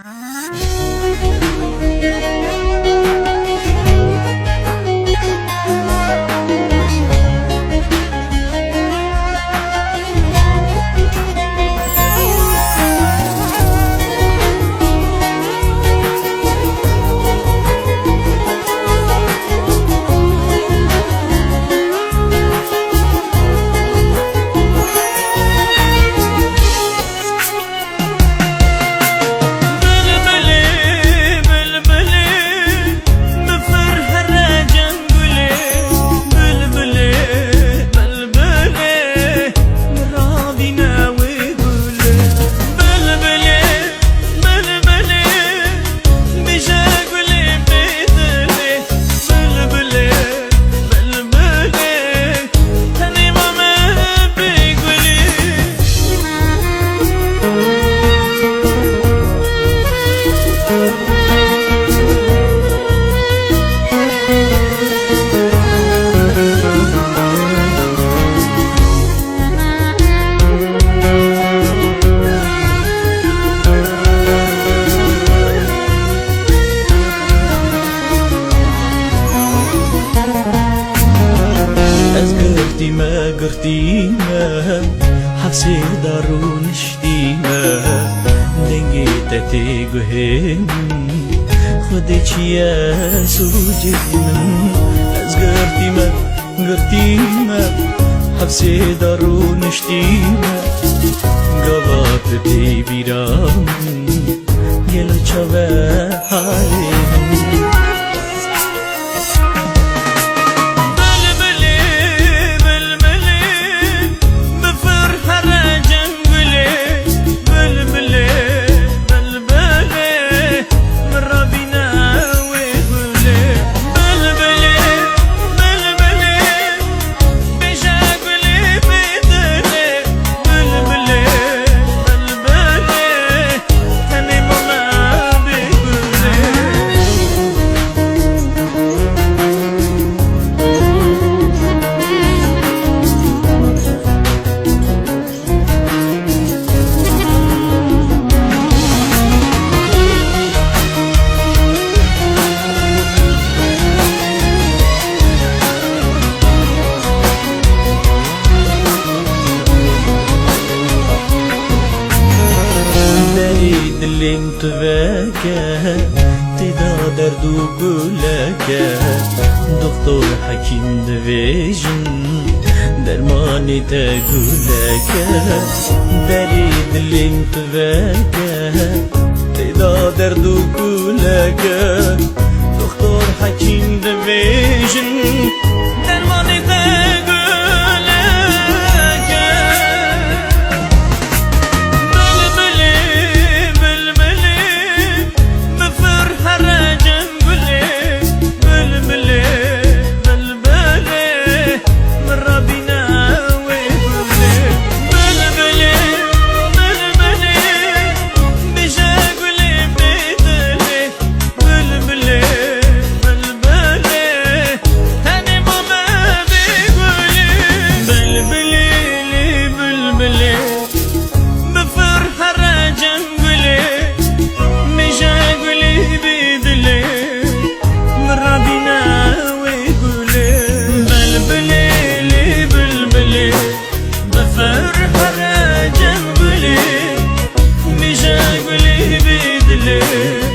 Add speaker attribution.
Speaker 1: ما قرتينا حبسي دارون شدينا دنجي تتي قهين خديش يا سوجينا أزقرتي ما قرتينا حبسي دارون شدينا قبات بي بيرام يلو چوه حالين اللي متباكى تدا دردو قولك دكتور حكيم دفيجن درماني تقولك بريد اللي متباكى تدا دردو قولك دكتور حكيم دفيجن درماني تقولك
Speaker 2: فرحة جنبلي مش أقولي بيدلي